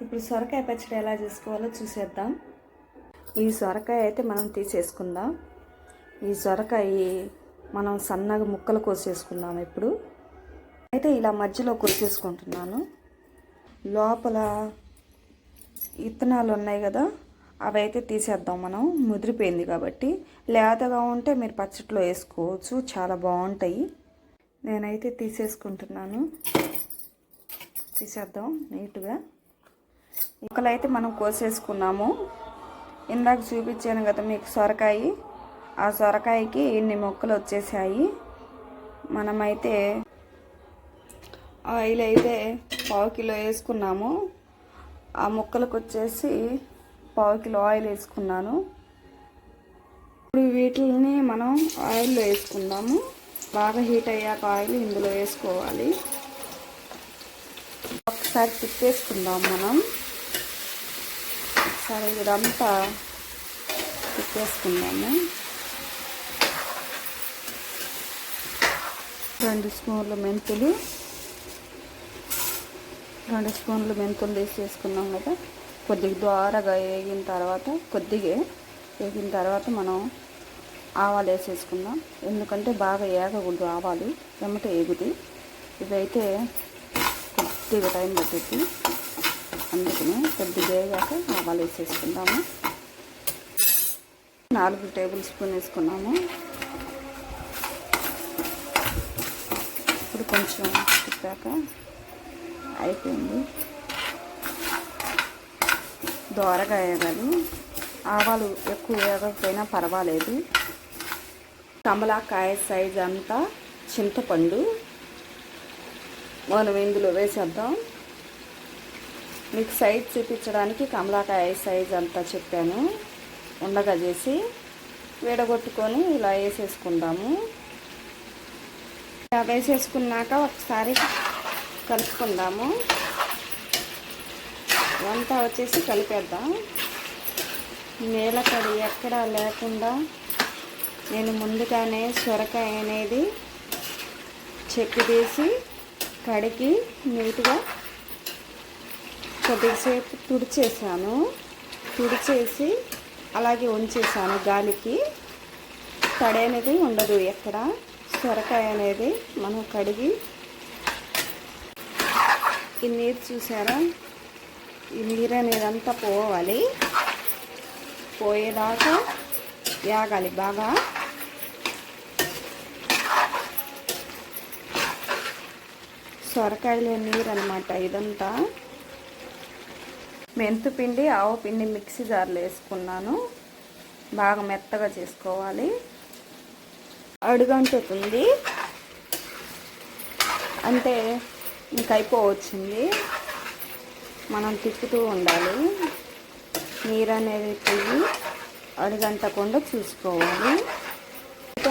ఇప్పుడు సొరకాయ పచ్చడి ఎలా చేసుకోవాలో చూసేద్దాం. ఈ సొరకాయ అయితే మనం తీసేసుకుందాం. ఈ సొరకాయ మనం సన్నగా ముక్కలు కోసేసుకుందాం. ఇప్పుడు అయితే ఇలా మధ్యలో కోసేసుకుంటున్నాను. లోపల విత్తనాలు ఉన్నాయి కదా, అవి అయితే తీసేద్దాం. మనం ముదిరిపోయింది కాబట్టి. లేతగా ఉంటే మీరు పచ్చడిలో వేసుకోవచ్చు, చాలా బాగుంటాయి. నేనైతే తీసేసుకుంటున్నాను. తీసేద్దాం నీట్గా. ముక్కలు అయితే మనం కోసేసుకున్నాము. ఇందాక చూపించాను కదా మీకు సొరకాయ, ఆ సొరకాయకి ఇన్ని ముక్కలు వచ్చేసాయి. మనమైతే ఆయిల్ అయితే 1/2 కిలో వేసుకున్నాము. ఆ ముక్కలకు వచ్చేసి 1/2 కిలో ఆయిల్ వేసుకున్నాను. ఇప్పుడు వీటిని మనం ఆయిల్లో వేసుకుందాము. బాగా హీట్ అయ్యాక ఆయిల్ ఇందులో వేసుకోవాలి. ఒకసారి తిప్పేసుకుందాం. మనం ఒకసారి ఇదంతా తిప్పేసుకుందాము. 2 స్పూన్లు మెంతులు, 2 స్పూన్లు మెంతులు తీసేసుకున్నాం కదా. కొద్దిగా ద్వారగా వేగిన తర్వాత మనం ఆవాలు వేసేసుకుందాం. ఎందుకంటే బాగా ఏగకూడదు ఆవాలు, వెంబట ఏగుది. ఇవైతే కొద్దిగా టైం పట్టుద్ది, అందుకని కొద్దిగా వేగాక ఆవాలు వేసేసుకుందాము. 4 టేబుల్ స్పూన్ వేసుకున్నాము. ఇప్పుడు కొంచెం తిప్పాక అయిపోయింది. దోరగా వేయాలి. ఆవాలు ఎక్కువ వేయకపోయినా పర్వాలేదు. కమలాకాయ సైజ్ అంతా చింతపండు మనం ఇందులో వేసేద్దాం. మీకు సైజ్ చూపించడానికి కమలాకాయ సైజ్ అంతా చెప్పాను. ఉండగా చేసి విడగొట్టుకొని ఇలా వేసేసుకుందాము. ఇలా వేసేసుకున్నాక ఒకసారి కలుపుకుందాము. వంట వచ్చేసి కలిపేద్దాం. నీలకడి ఎక్కడా లేకుండా నేను ముందుగానే సొరకాయ అనేది చెక్కు తీసి కడిగి నీట్గా కొద్దిసేపు తుడిచేసి అలాగే ఉంచేసాను. గాలికి తడి అనేది ఉండదు ఎక్కడ. సొరకాయ అనేది మనం కడిగి ఈ నీరు చూసారా, ఈ నీరు అనేది అంతా పోవాలి. పోయేదాకా వేగాలి బాగా. సొరకాయలో నీరు అన్నమాట ఇదంతా. మెంతు పిండి, ఆవు పిండి మిక్సీ జార్లో వేసుకున్నాను. బాగా మెత్తగా చేసుకోవాలి. అడుగంటుతుంది అంటే ఇంక అయిపోవచ్చింది. మనం తిప్పుతూ ఉండాలి. నీరు అనేది పోయి అడుగంటకుండా చూసుకోవాలి.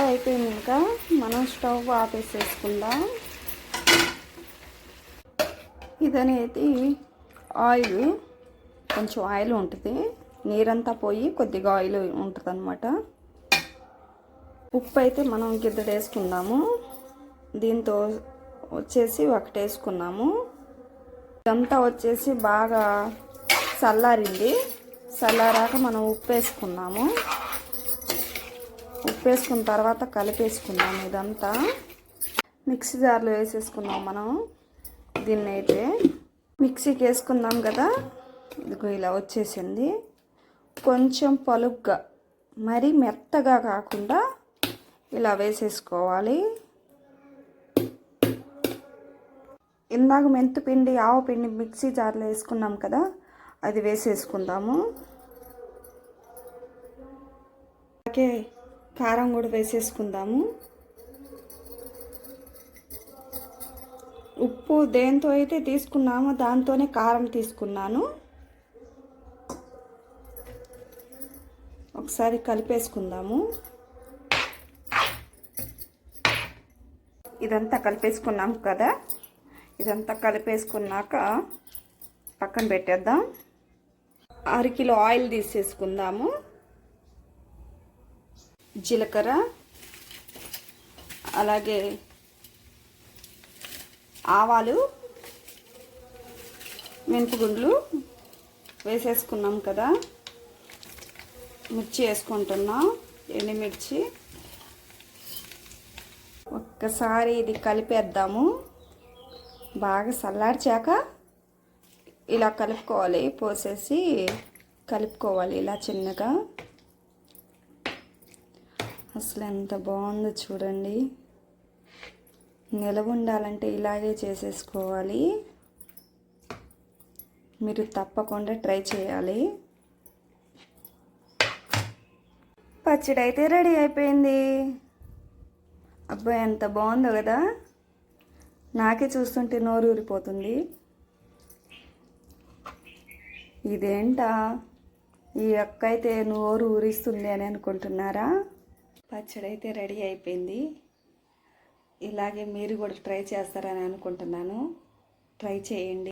అయిపోయింది. ఇంకా మనం స్టవ్ ఆపేసేసుకుందాం. ఇదనేది ఆయిల్, కొంచెం ఆయిల్ ఉంటుంది. నీరంతా పోయి కొద్దిగా ఆయిల్ ఉంటుంది అన్నమాట. ఉప్పు అయితే మనం గిద్దెడు వేసుకుందాము. దీంతో వచ్చేసి 1 వేసుకున్నాము. ఇదంతా వచ్చేసి బాగా చల్లారింది. చల్లారాక మనం ఉప్పు వేసుకున్నాము. ఉప్పు వేసుకున్న తర్వాత కలిపేసుకున్నాము. ఇదంతా మిక్సీ జార్లో వేసేసుకున్నాం. మనం దీన్ని అయితే మిక్సీకి వేసుకున్నాం కదా. ఇదిగో ఇలా వచ్చేసింది. కొంచెం పలుగ్గా, మరీ మెత్తగా కాకుండా ఇలా వేసేసుకోవాలి. ఇందాక మెంతు పిండి, ఆవు పిండి మిక్సీ జార్లో వేసుకున్నాం కదా, అది వేసేసుకుందాము. అలాగే కారం కూడా వేసేసుకుందాము. ఉప్పు దేంతో అయితే తీసుకున్నామో దాంతోనే కారం తీసుకున్నాను. ఒకసారి కలిపేసుకుందాము. ఇదంతా కలిపేసుకున్నాం కదా. ఇదంతా కలిపేసుకున్నాక పక్కన పెట్టేద్దాం. 1/2 కిలో ఆయిల్ తీసేసుకుందాము. జీలకర్ర, అలాగే ఆవాలు, మెంతిగుండ్లు, వేసేసుకున్నాం కదా, మిర్చి వేసుకుంటున్నాం, ఎండుమిర్చి. ఒక్కసారి ఇది కలిపేద్దాము. బాగా చల్లార్చాక ఇలా కలుపుకోవాలి, పోసేసి కలుపుకోవాలి ఇలా చిన్నగా. అసలు ఎంత బాగుందో చూడండి. నిలవ ఉండాలంటే ఇలాగే చేసేసుకోవాలి. మీరు తప్పకుండా ట్రై చేయాలి. పచ్చడి అయితే రెడీ అయిపోయింది. అబ్బాయి ఎంత బాగుందో కదా, నాకే చూస్తుంటే నోరు ఊరిపోతుంది. ఇదేంటా ఈ అక్క అయితే నోరు ఊరిస్తుంది అని అనుకుంటున్నారా? పచ్చడి అయితే రెడీ అయిపోయింది. ఇలాగే మీరు కూడా ట్రై చేస్తారని అనుకుంటున్నాను. ట్రై చేయండి.